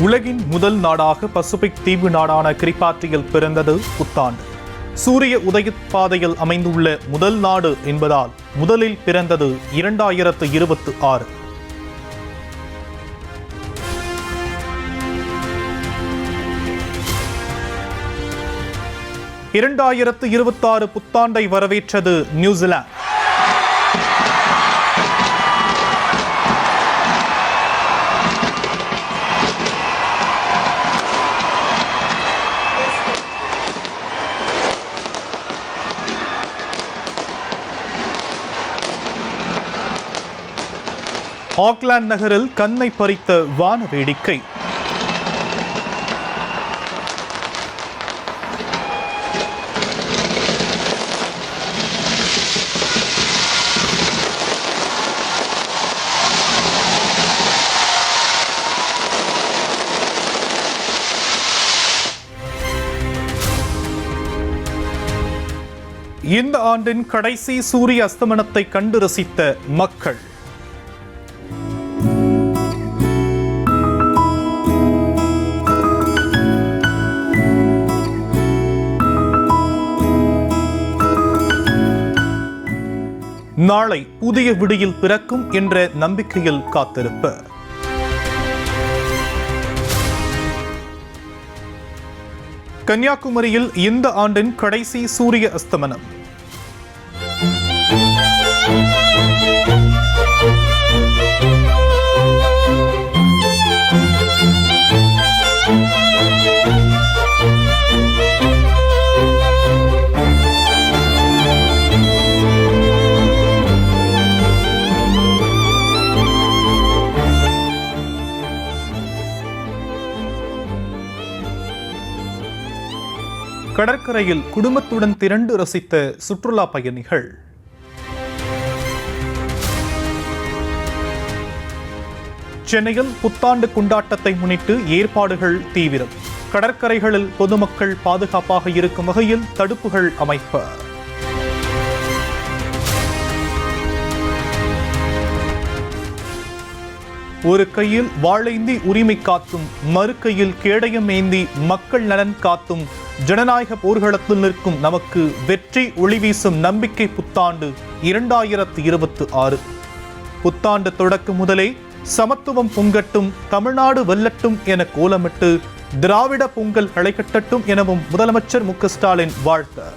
உலகின் முதல் நாடாக பசிபிக் தீவு நாடான கிரிபாட்டியில் பிறந்தது புத்தாண்டு. சூரிய உதய பாதையில் அமைந்துள்ள முதல் நாடு என்பதால் முதலில் பிறந்தது 2026. புத்தாண்டை வரவேற்றது நியூசிலாந்து. ஆக்லாந்து நகரில் கண்ணை பறித்த வான வேடிக்கை. இந்த ஆண்டின் கடைசி சூரிய அஸ்தமனத்தை கண்டு ரசித்த மக்கள். நாளை புதிய விடியில் பிறக்கும் என்ற நம்பிக்கையில் காத்திருப்ப. கன்னியாகுமரியில் இந்த ஆண்டின் கடைசி சூரிய அஸ்தமனம். கடற்கரையில் குடும்பத்துடன் திரண்டு ரசித்த சுற்றுலா பயணிகள். சென்னையில் புத்தாண்டு கொண்டாட்டத்தை முன்னிட்டு ஏற்பாடுகள் தீவிரம். கடற்கரைகளில் பொதுமக்கள் பாதுகாப்பாக இருக்கும் வகையில் தடுப்புகள் அமைப்பு. ஒரு கையில் வாழேந்தி உரிமை காத்தும் மறு கையில் கேடயம் ஏந்தி மக்கள் நலன் காத்தும் ஜனநாயக போர்க்களத்தில் நிற்கும் நமக்கு வெற்றி ஒளி வீசும் நம்பிக்கை புத்தாண்டு 2026. புத்தாண்டு தொடக்கம் முதலே சமத்துவம் பொங்கட்டும், தமிழ்நாடு வெல்லட்டும் என கோலமிட்டு திராவிட பொங்கல் களைகட்டட்டும் எனவும் முதலமைச்சர் மு.க. ஸ்டாலின் வாழ்த்து.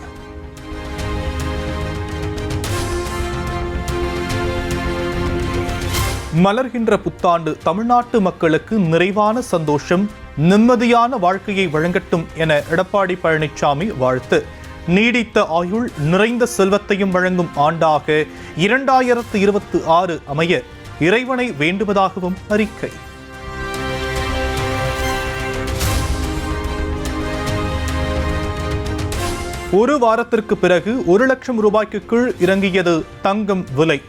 மலர்கின்ற புத்தாண்டு தமிழ்நாட்டு மக்களுக்கு நிறைவான சந்தோஷம், நிம்மதியான வாழ்க்கையை வழங்கட்டும் என எடப்பாடி பழனிசாமி வாழ்த்து. நீடித்த ஆயுள், நிறைந்த செல்வத்தையும் வழங்கும் ஆண்டாக 2026 அமைய இறைவனை வேண்டுவதாகவும் அறிக்கை. ஒரு வாரத்திற்கு பிறகு 1 லட்சம் ரூபாய்க்கு கீழ் இறங்கியது தங்கம் விலை.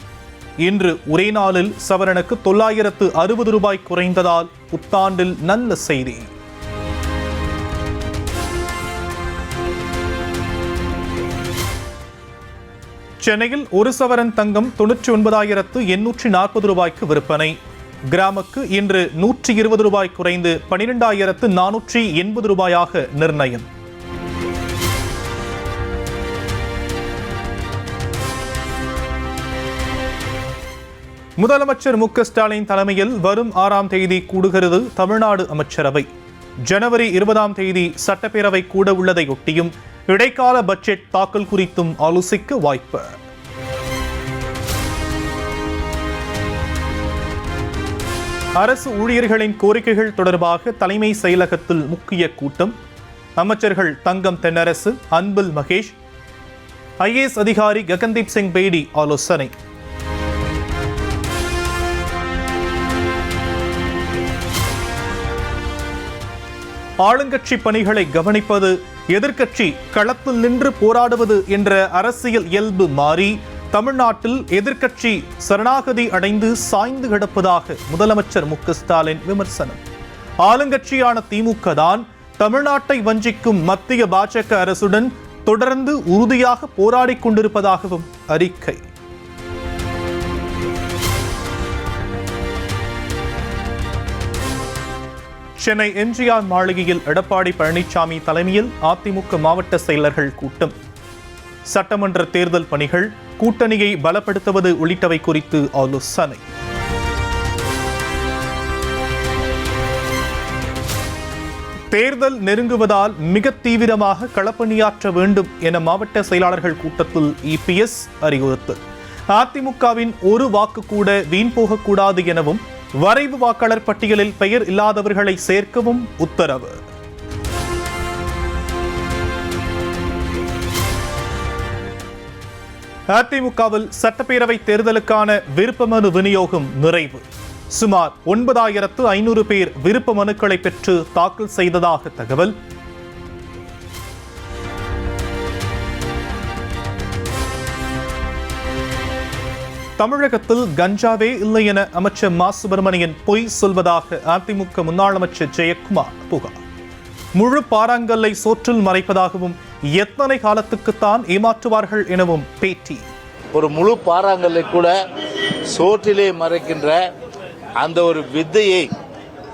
இன்று ஒரே நாளில் சவரனுக்கு 960 ரூபாய் குறைந்ததால் புத்தாண்டில் நல்ல செய்தி. சென்னையில் ஒரு சவரன் தங்கம் 99,840 ரூபாய்க்கு விற்பனை. கிராமுக்கு இன்று 120 ரூபாய் குறைந்து 12,480 ரூபாயாக நிர்ணயம். முதலமைச்சர் மு.க. ஸ்டாலின் தலைமையில் வரும் 6ஆம் தேதி கூடுகிறது தமிழ்நாடு அமைச்சரவை. ஜனவரி 20ஆம் தேதி சட்டப்பேரவை கூட உள்ளதையொட்டியும் இடைக்கால பட்ஜெட் தாக்கல் குறித்தும் ஆலோசிக்க வாய்ப்பு. அரசு ஊழியர்களின் கோரிக்கைகள் தொடர்பாக தலைமை செயலகத்தில் முக்கிய கூட்டம். அமைச்சர்கள் தங்கம் தென்னரசு, அன்பில் மகேஷ், IAS அதிகாரி ககன்தீப் சிங் பேடி ஆலோசனை. ஆளுங்கட்சி பணிகளை கவனிப்பது, எதிர்க்கட்சி களத்தில் நின்று போராடுவது என்ற அரசியல் இயல்பு மாறி தமிழ்நாட்டில் எதிர்க்கட்சி சரணாகதி அடைந்து சாய்ந்து கிடப்பதாக முதலமைச்சர் மு.க. ஸ்டாலின் விமர்சனம். ஆளுங்கட்சியான திமுக தான் தமிழ்நாட்டை வஞ்சிக்கும் மத்திய பாஜக அரசுடன் தொடர்ந்து உறுதியாக போராடிக் கொண்டிருப்பதாகவும் அறிக்கை. சென்னை எம்ஜிஆர் மாளிகையில் எடப்பாடி பழனிசாமி தலைமையில் அதிமுக மாவட்ட செயலர்கள் கூட்டம். சட்டமன்ற தேர்தல் பணிகள், கூட்டணியை பலப்படுத்துவது உள்ளிட்டவை குறித்து ஆலோசனை. தேர்தல் நெருங்குவதால் மிக தீவிரமாக களப்பணியாற்ற வேண்டும் என மாவட்ட செயலாளர்கள் கூட்டத்தில் இபிஎஸ் அறிவுறுத்தல். அதிமுகவின் ஒரு வாக்கு கூட வீண் போகக்கூடாது எனவும் வரைவு வாக்காளர் பட்டியலில் பெயர் இல்லாதவர்களை சேர்க்கவும் உத்தரவு. அதிமுகவில் சட்டப்பேரவை தேர்தலுக்கான விருப்ப மனு விநியோகம் நிறைவு. சுமார் 9500 பேர் விருப்ப மனுக்களை பெற்று தாக்கல் செய்ததாக தகவல். தமிழகத்தில் கஞ்சாவே இல்லை என அமைச்சர் மா சுப்பிரமணியன் பொய் சொல்வதாக அதிமுக முன்னாள் அமைச்சர் ஜெயக்குமார் புகார். முழு பாறாங்கல்லை சோற்றில் மறைப்பதாகவும் எத்தனை காலத்துக்குத்தான் ஏமாற்றுவார்கள் எனவும் பேட்டி. ஒரு முழு பாறாங்கல்லை கூட சோற்றிலே மறைக்கின்ற அந்த ஒரு வித்தையை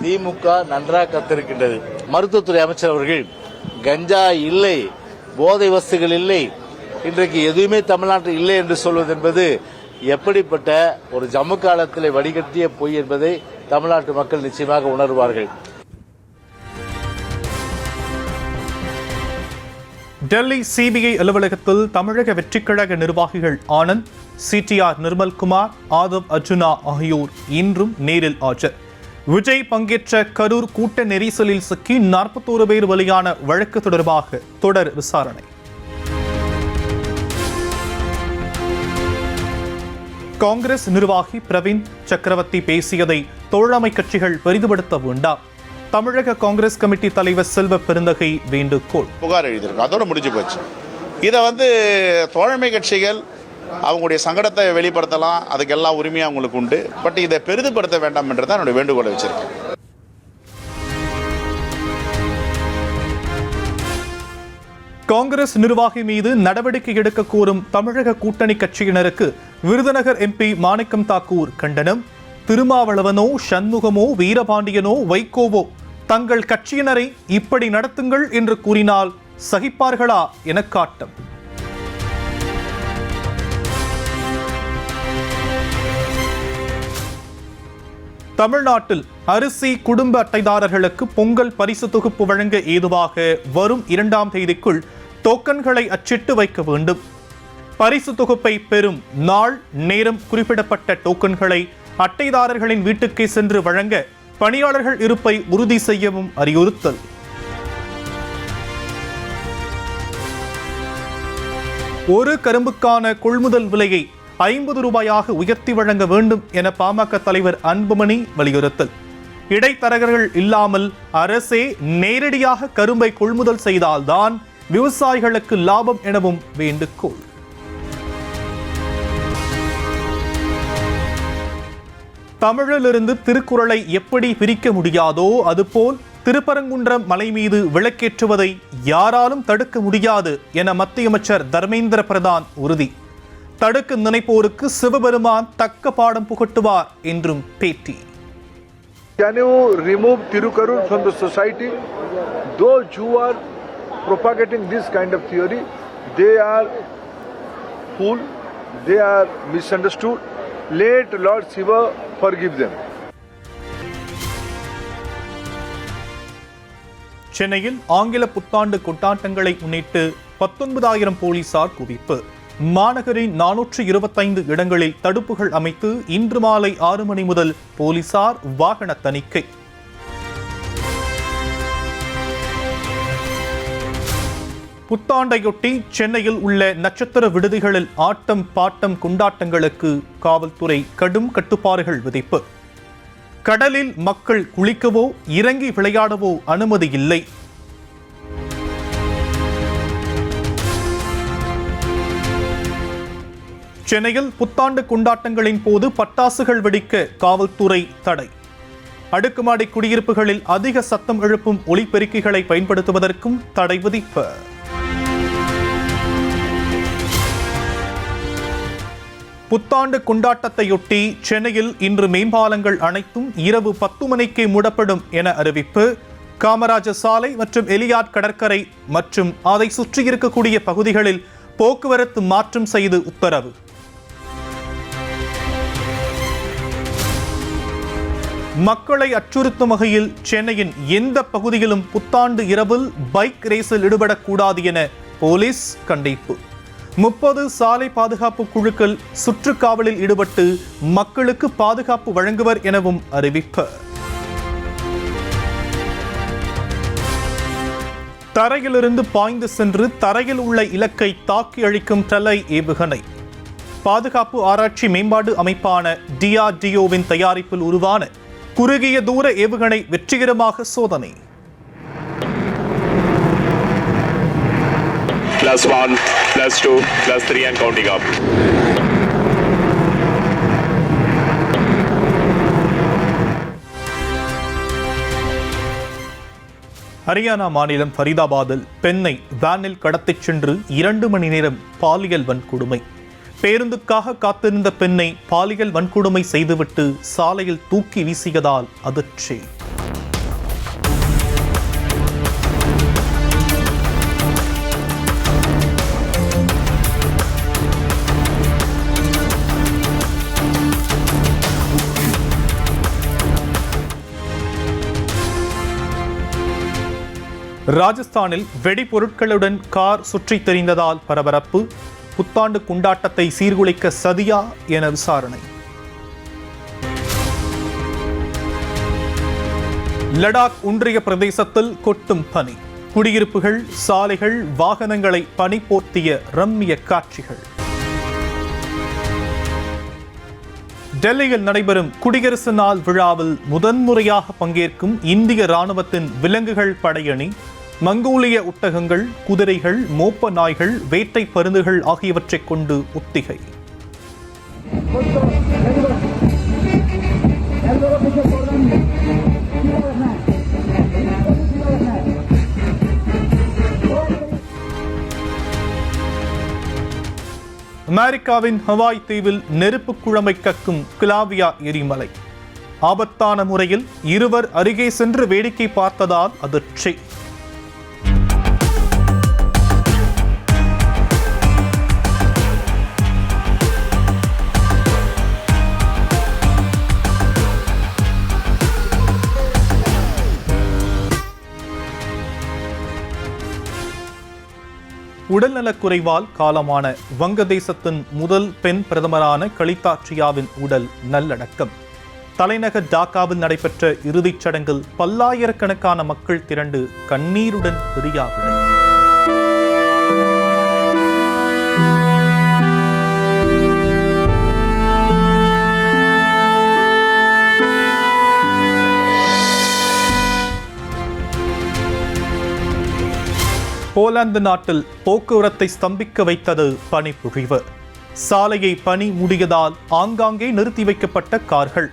திமுக நன்றாக கத்திருக்கின்றது. மருத்துவத்துறை அமைச்சர் அவர்கள் கஞ்சா இல்லை, போதை வஸ்துகள் இல்லை, இன்றைக்கு எதுவுமே தமிழ்நாட்டில் இல்லை என்று சொல்வது என்பது எப்படிப்பட்ட ஒரு ஜம்மு காலத்தில் வடிகட்டிய பொய் என்பதை தமிழ்நாட்டு மக்கள் நிச்சயமாக உணர்வார்கள். டெல்லி சிபிஐ அலுவலகத்தில் தமிழக வெற்றிக்கழக நிர்வாகிகள் ஆனந்த், சிடிஆர் நிர்மல்குமார், ஆதவ் அர்ஜுனா ஆகியோர் இன்றும் நேரில் ஆஜர். விஜய் பங்கேற்ற கரூர் கூட்ட நெரிசலில் சிக்கி 41 பேர் பலியான வழக்கு தொடர்பாக தொடர் விசாரணை. காங்கிரஸ் நிர்வாகி பிரவீன் சக்கரவர்த்தி பேசியதை தோழமை கட்சிகள் பெரிதுபடுத்த வேண்டாம். தமிழக காங்கிரஸ் கமிட்டி தலைவர் செல்வ பெருந்தகை வேண்டுகோள். புகார் எழுதியிருக்கு, அதோட முடிஞ்சு போச்சு. இதை தோழமை கட்சிகள் அவங்களுடைய சங்கடத்தை வெளிப்படுத்தலாம், அதுக்கு எல்லா உரிமையும் அவங்களுக்கு உண்டு. பட் இதை பெரிதுபடுத்த வேண்டாம் என்றதான் என்னுடைய வேண்டுகோளை வச்சிருக்கேன். காங்கிரஸ் நிர்வாகி மீது நடவடிக்கை எடுக்க கோரும் தமிழக கூட்டணி கட்சியினருக்கு விருதுநகர் எம்பி மாணிக்கம் தாக்கூர் கண்டனம். திருமாவளவனோ, சண்முகமோ, வீரபாண்டியனோ, வைகோவோ தங்கள் கட்சியினரை இப்படி நடத்துங்கள் என்று கூறினால் சகிப்பார்களா என காட்டம். தமிழ்நாட்டில் அரிசி குடும்ப அட்டைதாரர்களுக்கு பொங்கல் பரிசு தொகுப்பு வழங்க ஏதுவாக வரும் 2ஆம் தேதிக்குள் டோக்கன்களை அச்சிட்டு வைக்க வேண்டும். பரிசு தொகுப்பை பெறும் நாள், நேரம் குறிப்பிடப்பட்ட டோக்கன்களை அட்டைதாரர்களின் வீட்டுக்கே சென்று வழங்க பணியாளர்கள் இருப்பை உறுதி செய்யவும் அறிவுறுத்தல். ஒரு கரும்புக்கான கொள்முதல் விலையை 50 ரூபாயாக உயர்த்தி வழங்க வேண்டும் என பாமக தலைவர் அன்புமணி வலியுறுத்தல். இடைத்தரகர்கள் இல்லாமல் அரசே நேரடியாக கரும்பை கொள்முதல் செய்தால்தான் விவசாயிகளுக்கு லாபம் எனவும் வேண்டுகோள். தமிழிலிருந்து திருக்குறளை எப்படி பிரிக்க முடியாதோ அதுபோல் திருப்பரங்குன்றம் மலை மீது விளக்கேற்றுவதை யாராலும் தடுக்க முடியாது என மத்திய அமைச்சர் தர்மேந்திர பிரதான் உறுதி. தடுக்க நினைப்போருக்கு சிவபெருமான் தக்க பாடம் புகட்டுவார் என்றும் பேட்டி. Can you remove Tirukkural from the society? Those who are propagating this kind of theory, they are fool, they are misunderstood. Let Lord Shiva forgive them. சென்னையில் ஆங்கில புத்தாண்டு கொண்டாட்டங்களை முன்னிட்டு 19,000 போலீசார் குவிப்பு. மாநகரின் 425 இடங்களில் தடுப்புகள் அமைத்து இன்று மாலை 6 மணி முதல் போலீசார் வாகன தணிக்கை. புத்தாண்டையொட்டி சென்னையில் உள்ள நட்சத்திர விடுதிகளில் ஆட்டம் பாட்டம் கொண்டாட்டங்களுக்கு காவல்துறை கடும் கட்டுப்பாடுகள் விதிப்பு. கடலில் மக்கள் குளிக்கவோ இறங்கி விளையாடவோ அனுமதி இல்லை. சென்னையில் புத்தாண்டு கொண்டாட்டங்களின் போது பட்டாசுகள் வெடிக்க காவல்துறை தடை. அடுக்குமாடி குடியிருப்புகளில் அதிக சத்தம் எழுப்பும் ஒலிபெருக்கிகளை பயன்படுத்துவதற்கும் தடை விதிப்பு. புத்தாண்டு கொண்டாட்டத்தையொட்டி சென்னையில் இன்று மேம்பாலங்கள் அனைத்தும் இரவு 10 மணிக்கே மூடப்படும் என அறிவிப்பு. காமராஜர் சாலை மற்றும் எலியாட் கடற்கரை மற்றும் அதை சுற்றியிருக்கக்கூடிய பகுதிகளில் போக்குவரத்து மாற்றம் செய்து உத்தரவு. மக்களை அச்சுறுத்தும் வகையில் சென்னையின் எந்த பகுதியிலும் புத்தாண்டு இரவில் பைக் ரேஸில் ஈடுபடக்கூடாது என போலீஸ் கண்டிப்பு. 30 சாலை பாதுகாப்பு குழுக்கள் சுற்றுக்காவலில் ஈடுபட்டு மக்களுக்கு பாதுகாப்பு வழங்குவர் எனவும் அறிவிப்பு. தரையிலிருந்து பாய்ந்து சென்று தரையில் உள்ள இலக்கை தாக்கி அழிக்கும் டெலை ஏவுகணை. பாதுகாப்பு ஆராய்ச்சி மேம்பாடு அமைப்பான DRDOவின் தயாரிப்பில் உருவான குறுகிய தூர ஏவுகணை வெற்றிகரமாக சோதனை. +1, +2, +3 and counting up. ஹரியானா மாநிலம் ஃபரிதாபாத்தில் பெண்ணை வேனில் கடத்திச் சென்று 2 மணி நேரம் பாலியல் வன்கொடுமை. பேருந்துக்காக காத்திருந்த பெண்ணை பாலியல் வன்கொடுமை செய்துவிட்டு சாலையில் தூக்கி வீசியதால் அதிர்ச்சி. ராஜஸ்தானில் வெடிபொருட்களுடன் கார் சுற்றித் திரிந்ததால் பரபரப்பு. புத்தாண்டு கொண்டாட்டத்தை சீர்குலைக்க சதியா என விசாரணை. லடாக் ஒன்றிய பிரதேசத்தில் கொட்டும் பனி. குடியிருப்புகள், சாலைகள், வாகனங்களை பனி போர்த்திய ரம்மிய காட்சிகள். டெல்லியில் நடைபெறும் குடியரசு நாள் விழாவில் முதன்முறையாக பங்கேற்கும் இந்திய ராணுவத்தின் விலங்குகள் படையணி மங்கோலிய ஒட்டகங்கள், குதிரைகள், மோப்ப நாய்கள், வேட்டை பருந்துகள் ஆகியவற்றைக் கொண்டு ஒத்திகை. அமெரிக்காவின் ஹவாய் தீவில் நெருப்பு குழம்பை கக்கும் கிளாவியா எரிமலை. ஆபத்தான முறையில் இருவர் அருகே சென்று வேடிக்கை பார்த்ததால் அதிர்ச்சி. உடல்நலக்குறைவால் காலமான வங்கதேசத்தின் முதல் பெண் பிரதமரான கலிதாட்சியாவின் உடல் நல்லடக்கம். தலைநகர் டாக்காவில் நடைபெற்ற இறுதிச் சடங்கில் பல்லாயிரக்கணக்கான மக்கள் திரண்டு கண்ணீருடன் பிரியாவிடை. போலாந்து நாட்டில் போக்குவரத்தை ஸ்தம்பிக்க வைத்தது பனிப்பொழிவு. சாலையை பனி மூடியதால் ஆங்காங்கே நிறுத்தி வைக்கப்பட்ட கார்கள்.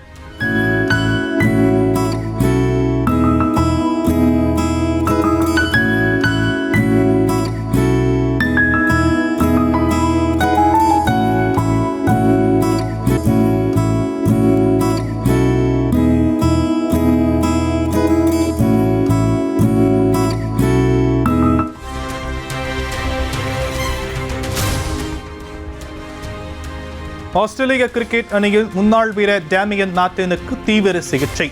ஆஸ்திரேலிய கிரிக்கெட் அணியில் முன்னாள் வீரர் டேமியன் மார்டினுக்கு தீவிர சிகிச்சை.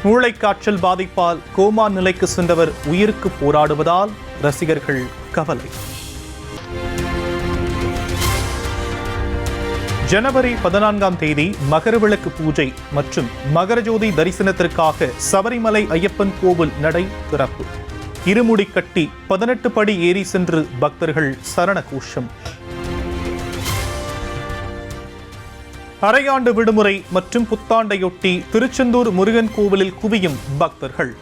மூளைக்காய்ச்சல் பாதிப்பால் கோமா நிலைக்கு சென்றவர் உயிருக்கு போராடுவதால் ரசிகர்கள் கவலை. ஜனவரி 14ஆம் தேதி மகரவிளக்கு பூஜை மற்றும் மகரஜோதி தரிசனத்திற்காக சபரிமலை ஐயப்பன் கோவில் நடை திறப்பு. இருமுடி கட்டி 18 படி ஏறி சென்று பக்தர்கள் சரண கோஷம். அரையாண்டு விடுமுறை மற்றும் புத்தாண்டையொட்டி திருச்செந்தூர் முருகன் கோவிலில் குவியும் பக்தர்கள்.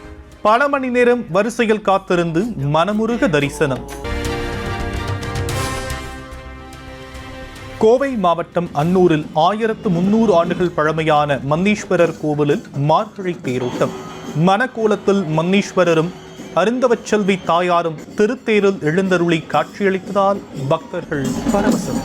பல மணி நேரம் வரிசையில் காத்திருந்து மனமுருக தரிசனம். கோவை மாவட்டம் அன்னூரில் 1300 ஆண்டுகள் பழமையான மன்னீஸ்வரர் கோவிலில் மார்கழி தேரோட்டம். மனக்கோலத்தில் மன்னீஸ்வரரும் அருந்தவச்செல்வி தாயாரும் திருத்தேரில் எழுந்தருளி காட்சியளித்ததால் பக்தர்கள் பரவசம்.